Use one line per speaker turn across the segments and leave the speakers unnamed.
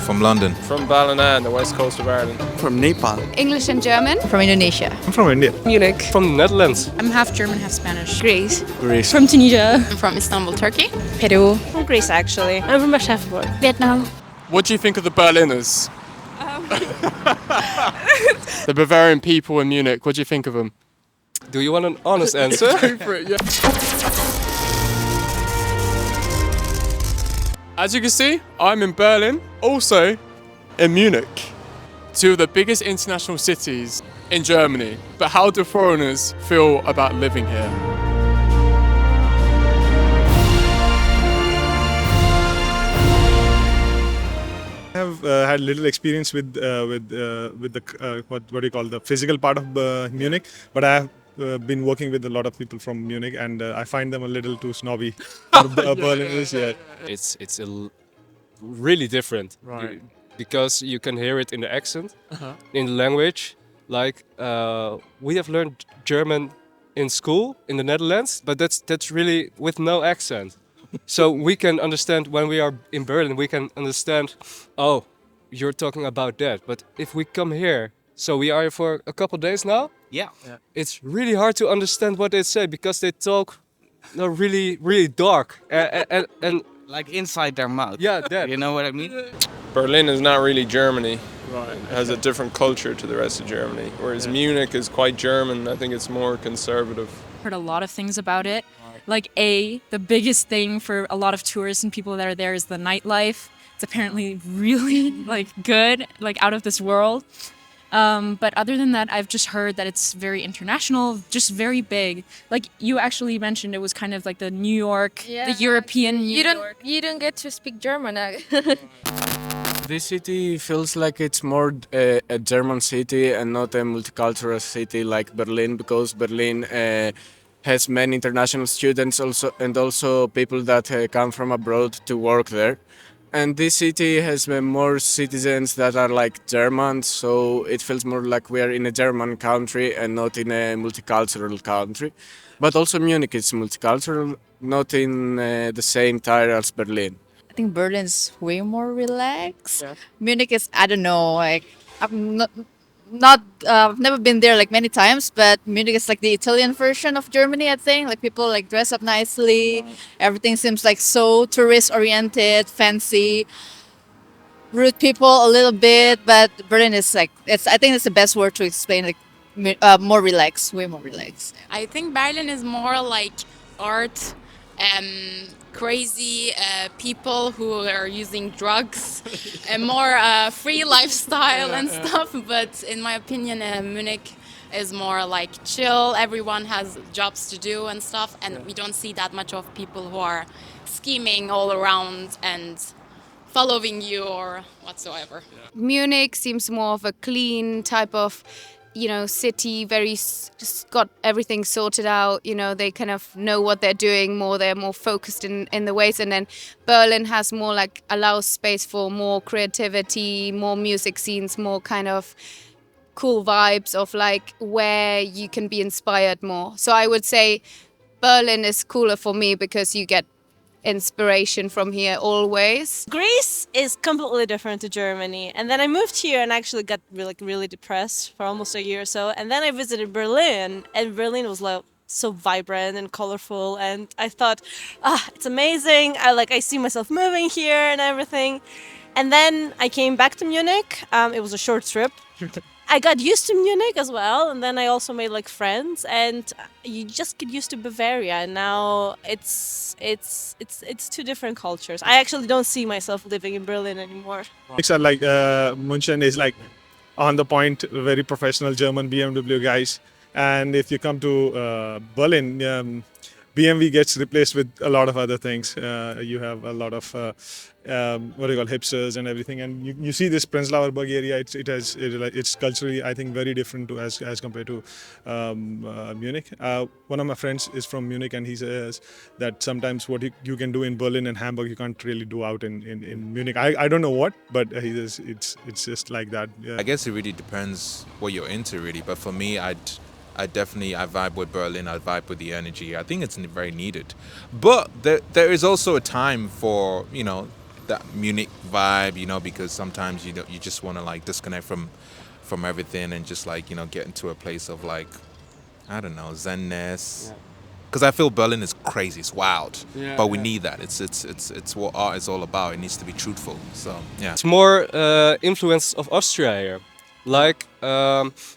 from London.
From Berlin, the west coast of Ireland.
From Nepal.
English and German.
From Indonesia.
I'm from India.
Munich. From the Netherlands.
I'm half German, half Spanish.
Greece.
Greece.
From Tunisia.
I'm from Istanbul, Turkey.
Peru.
From Greece, actually. I'm from Aschaffenburg.
Vietnam.
What do you think of the Berliners? The Bavarian people in Munich, what do you think of them? Do you want an honest answer? Go for it, yeah. As you can see, I'm in Berlin, also in Munich. Two of the biggest international cities in Germany. But how do foreigners feel about living here?
I have had little experience with the what do you call the physical part of Munich, but I have been working with a lot of people from Munich, and I find them a little too snobby. Berliners, yeah.
It's really different,
Right.
because you can hear it in the accent, in the language. Like we have learned German in school in the Netherlands, but that's really with no accent. So we can understand when we are in Berlin, we can understand, oh, you're talking about that. But if we come here, so we are here for a couple days now.
Yeah.
It's really hard to understand what they say because they talk really, really dark and
Like inside their mouth.
yeah, that.
You know what I mean?
Berlin is not really Germany. Right. It has a different culture to the rest of Germany. Whereas Munich is quite German. I think it's more conservative.
Heard a lot of things about it. Like the biggest thing for a lot of tourists and people that are there is the nightlife. It's apparently really good, out of this world. But other than that, I've just heard that it's very international, just very big. Like you actually mentioned, it was kind of like the New York, the European New York.
You don't get to speak German.
This city feels like it's more a German city and not a multicultural city like Berlin, because Berlin has many international students also people that come from abroad to work there. And this city has more citizens that are like German, so it feels more like we are in a German country and not in a multicultural country. But also Munich is multicultural, not in the same tier as Berlin.
I think Berlin's way more relaxed. Yeah. Munich is, I don't know, I'm I've never been there many times, but Munich is like the Italian version of Germany, I think. Like people dress up nicely. Everything seems so tourist oriented, fancy. Rude people a little bit, but Berlin is I think it's the best word to explain more relaxed, way more relaxed.
I think Berlin is more like art and crazy people who are using drugs and more free lifestyle and stuff. But in my opinion, Munich is more like chill. Everyone has jobs to do and stuff, and we don't see that much of people who are scheming all around and following you or whatsoever.
Munich seems more of a clean type of city, just got everything sorted out. They kind of know what they're doing more. They're more focused in the ways. And then Berlin has more allows space for more creativity, more music scenes, more kind of cool vibes of where you can be inspired more. So I would say Berlin is cooler for me because you get inspiration from here always. Greece is completely different to Germany. And then I moved here and actually got really depressed for almost a year or so. And then I visited Berlin, and Berlin was so vibrant and colorful. And I thought, it's amazing. I see myself moving here and everything. And then I came back to Munich. It was a short trip. I got used to Munich as well, and then I also made friends, and you just get used to Bavaria. And now it's two different cultures. I actually don't see myself living in Berlin anymore.
It's München is on the point, very professional German BMW guys, and if you come to Berlin, BMW gets replaced with a lot of other things. You have a lot of hipsters and everything, and you see this Prenzlauer Berg area. It's culturally, I think, very different as compared to Munich. One of my friends is from Munich, and he says that sometimes what you can do in Berlin and Hamburg, you can't really do out in Munich. I don't know what, but he says it's just like that. Yeah.
I guess it really depends what you're into, really. But for me, I vibe with Berlin. I vibe with the energy. I think it's very needed. But there is also a time for that Munich vibe, you know, because sometimes you just want to like disconnect from everything and just like, you know, get into a place of like, I don't know, zenness. Because I feel Berlin is crazy, it's wild, but we need that. It's what art is all about. It needs to be truthful. So yeah.
It's more influence of Austria here. Like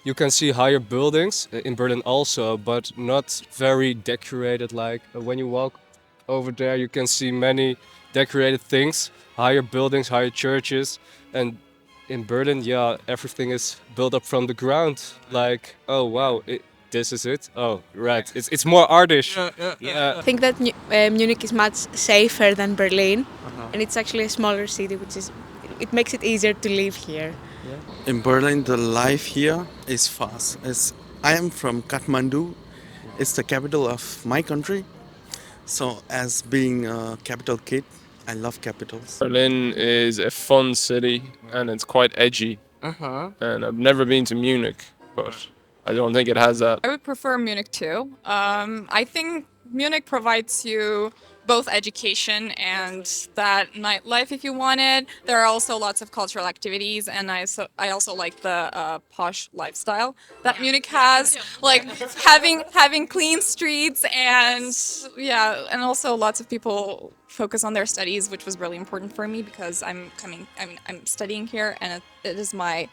you can see higher buildings in Berlin also, but not very decorated. Like when you walk over there, you can see many decorated things, higher buildings, higher churches, and in Berlin, yeah, everything is built up from the ground. Like, oh wow, this is it. Oh right, it's more artish.
I think that Munich is much safer than Berlin, and it's actually a smaller city, it makes it easier to live here.
In Berlin, the life here is fast. I am from Kathmandu. It's the capital of my country. So as being a capital kid, I love capitals.
Berlin is a fun city and it's quite edgy. And I've never been to Munich, but I don't think it has that.
I would prefer Munich too. I think Munich provides you both education and that nightlife if you want it. There are also lots of cultural activities, and I also like the posh lifestyle that Munich has, like having clean streets and and also lots of people focus on their studies, which was really important for me because I'm studying here and it is my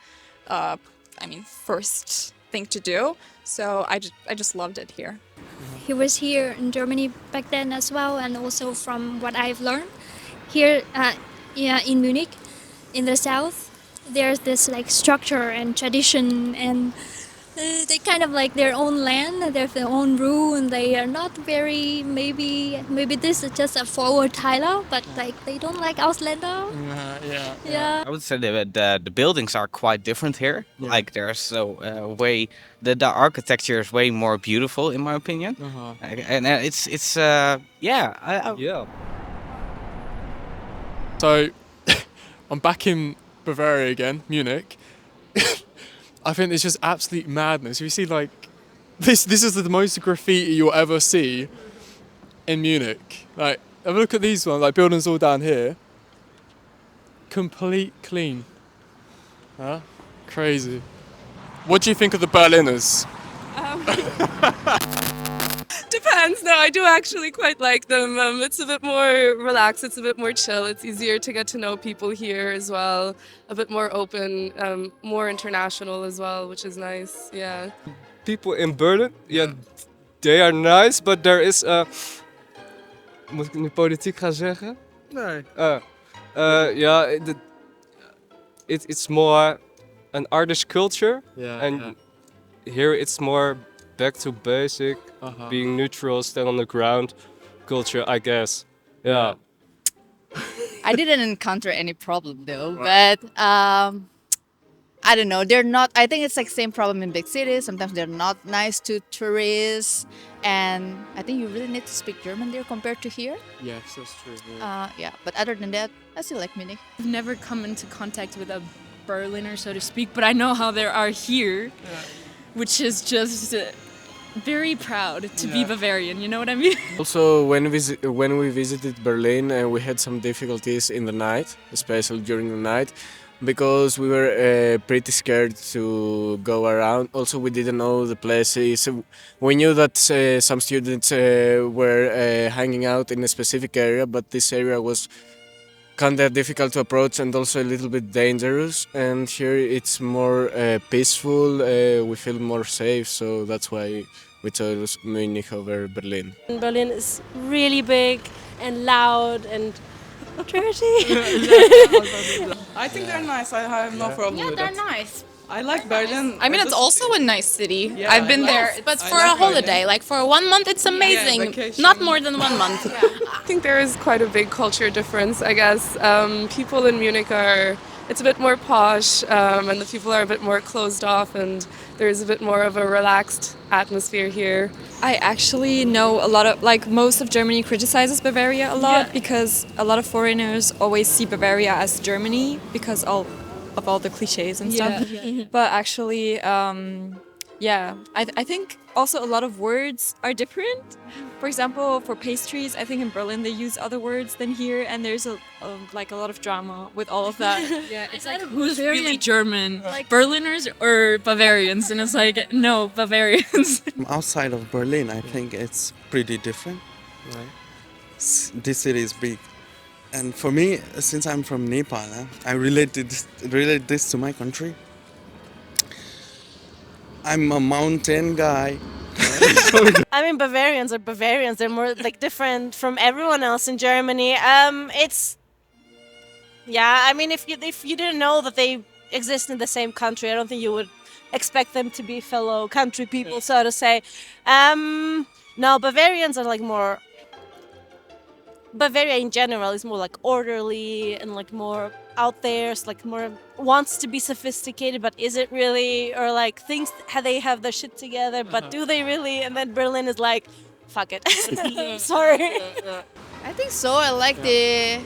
first thing to do. So I just loved it here.
He was here in Germany back then as well, and also from what I've learned here in Munich, in the south, there's this like structure and tradition, and they kind of like their own land, they have their own rule, and they are not very maybe this is just a Vorurteile, but like they don't like Ausländer. Yeah.
I would say that the buildings are quite different here. Like there's the architecture is way more beautiful in my opinion, and it's
yeah.
So I'm back in Bavaria again, Munich. I think it's just absolute madness. You see, like, this is the most graffiti you'll ever see in Munich. Like, have a look at these ones, like buildings all down here. Complete clean. Huh? Crazy. What do you think of the Berliners?
Depends. No, I do actually quite like them. It's a bit more relaxed. It's a bit more chill. It's easier to get to know people here as well. A bit more open, more international as well, which is nice. Yeah.
People in Berlin, they are nice, but there is moet ik nu politiek gaan zeggen?
Nee.
It's more an artist culture, and here it's more back to basic, being neutral, stand on the ground culture, I guess. Yeah.
I didn't encounter any problem though, but I don't know. They're not. I think it's like same problem in big cities. Sometimes they're not nice to tourists, and I think you really need to speak German there compared to here.
Yes, that's true.
But other than that, I still like Munich.
I've never come into contact with a Berliner, so to speak, but I know how there are here, which is just very proud to be Bavarian. You know what I mean?
Also, when we visited Berlin, we had some difficulties in the night, especially during the night, because we were pretty scared to go around. Also, we didn't know the places. We knew that some students were hanging out in a specific area, but this area was kind of difficult to approach and also a little bit dangerous. And here it's more peaceful. We feel more safe, so that's why we chose Munich over Berlin.
Berlin is really big and loud and dirty.
I think they're nice. I have no problem with
they're
it.
nice.
I like Berlin.
I mean, it's also a nice city.
Yeah,
I've been there, but for a holiday, like for 1 month, it's amazing.
vacation.
Not more than 1 month.
I think there is quite a big culture difference, I guess. People in Munich it's a bit more posh, and the people are a bit more closed off, and there's a bit more of a relaxed atmosphere here.
I actually know a lot of, like, most of Germany criticizes Bavaria a lot because a lot of foreigners always see Bavaria as Germany because of all the cliches and stuff. But actually,
Yeah, I think also a lot of words are different. For example, for pastries, I think in Berlin they use other words than here, and there's like a lot of drama with all of that. Yeah, it's like who's really German, like Berliners or Bavarians, and it's like no, Bavarians.
Outside of Berlin, I think it's pretty different.
Right.
This city is big. And for me, since I'm from Nepal, I relate this to my country. I'm a mountain guy.
I mean, Bavarians are Bavarians. They're more like different from everyone else in Germany. It's yeah. I mean, if you didn't know that they exist in the same country, I don't think you would expect them to be fellow country people, so to say. No, Bavarians are like more. Bavaria in general is more like orderly and like more out there. It's like more wants to be sophisticated, but is it really? Or like thinks how they have their shit together, but do they really? And then Berlin is like, fuck it. Sorry.
I think so. I like the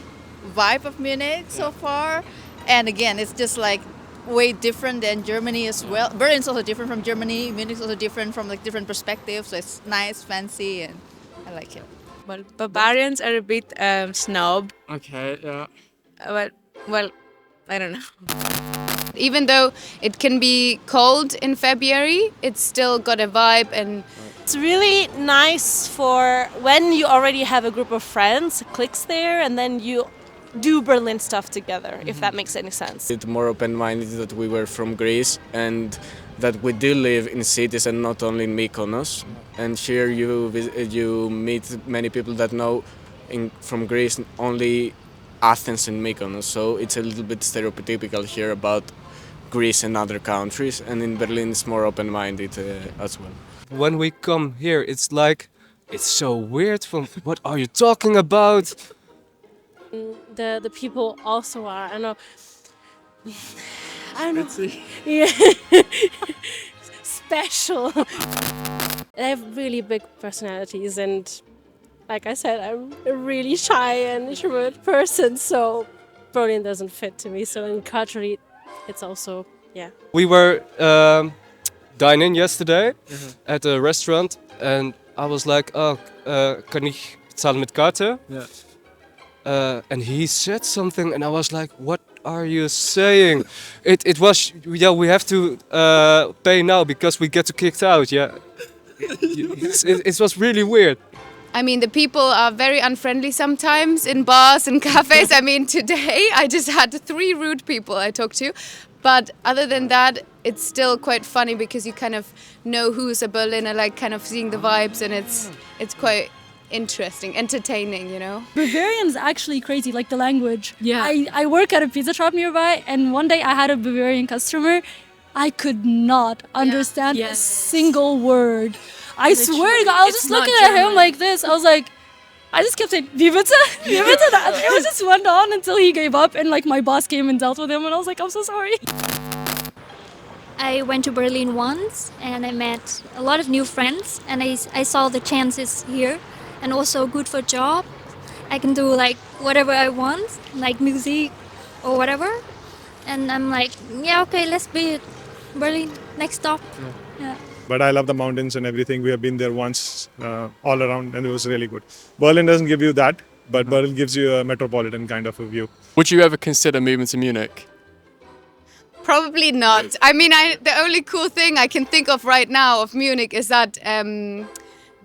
vibe of Munich so far. And again, it's just like way different than Germany as well. Berlin's also different from Germany. Munich's also different from like different perspectives. So it's nice, fancy, and I like it.
Well, Bavarians are a bit snob.
Okay, yeah.
Well, I don't know.
Even though it can be cold in February, it's still got a vibe, and
it's really nice for when you already have a group of friends, clicks there, and then you do Berlin stuff together, if that makes any sense.
It's more open-minded that we were from Greece and that we do live in cities and not only in Mykonos. And here you meet many people that know from Greece only Athens and Mykonos. So it's a little bit stereotypical here about Greece and other countries. And in Berlin it's more open-minded as well.
When we come here, it's like, it's so weird. From what are you talking about?
The people also are. I don't know. I don't know. Yeah. Special. They have really big personalities, and like I said, I'm a really shy and introverted person, so Berlin doesn't fit to me. So in culturally, it's also, yeah.
We were dining yesterday at a restaurant, and I was like, oh, kann ich zahlen mit Karte?
Yeah.
And he said something, and I was like, what are you saying? It was, yeah, we have to pay now because we get kicked out, yeah. It was really weird.
I mean, the people are very unfriendly sometimes in bars and cafes. I mean, today I just had 3 rude people I talked to. But other than that, it's still quite funny because you kind of know who's a Berliner, like kind of seeing the vibes, and it's quite interesting, entertaining, you know.
Bavarian is actually crazy, like the language.
Yeah.
I work at a pizza shop nearby, and one day I had a Bavarian customer. I could not understand a single word. I swear to God, I was just looking at him like this. I was like, I just kept saying, Wie bitte? Wie bitte? It was just went on until he gave up, and like my boss came and dealt with him, and I was like, I'm so sorry.
I went to Berlin once and I met a lot of new friends, and I saw the chances here, and also good for job. I can do like whatever I want, like music or whatever. And I'm like, yeah, okay, let's be it. Berlin, next stop. Yeah.
But I love the mountains and everything. We have been there once, all around, and it was really good. Berlin doesn't give you that, but Berlin gives you a metropolitan kind of a view.
Would you ever consider moving to Munich?
Probably not. I mean, the only cool thing I can think of right now of Munich is that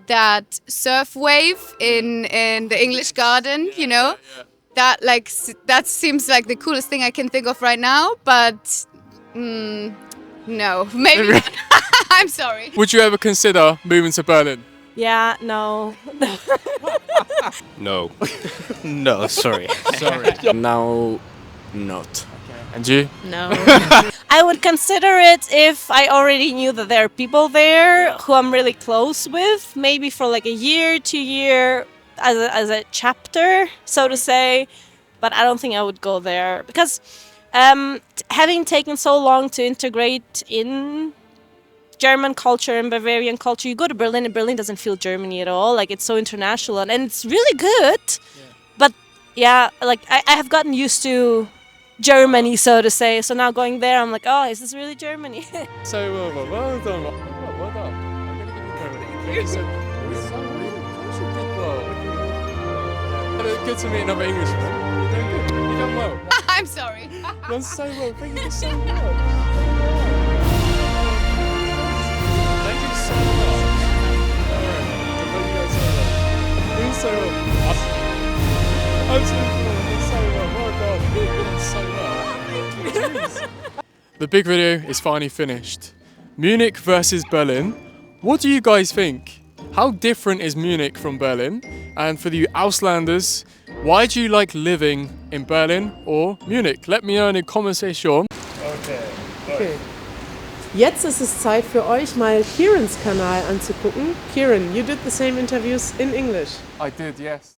that surf wave in the English Garden, you know? That seems like the coolest thing I can think of right now, but no, maybe not. I'm sorry.
Would you ever consider moving to Berlin?
Yeah, no.
No.
No, sorry.
Sorry. Now, not.
And you?
No. I would consider it if I already knew that there are people there who I'm really close with, maybe for like a year, 2 years, as a chapter, so to say. But I don't think I would go there because having taken so long to integrate in German culture and Bavarian culture, you go to Berlin and Berlin doesn't feel Germany at all. Like, it's so international and it's really good. Yeah. But yeah, like I have gotten used to Germany, so to say. So now going there, I'm like, oh, is this really Germany?
So well done. Well done. I'm gonna give you credit. Thank you so much. You did well. Good to meet another Englishman. You're doing good. You've done well.
I'm sorry.
You've done so well. Thank you so much. Thank you so much. Alright. Doing so well. Absolutely. Doing so well. Well done. You're doing so well. The big video is finally finished. Munich versus Berlin. What do you guys think? How different is Munich from Berlin? And for the Auslanders, why do you like living in Berlin or Munich? Let me know in the comment section.
Okay. Jetzt ist es Zeit für euch mal Kieran's Kanal anzugucken. Kieran, you did the same interviews in English.
I did, yes.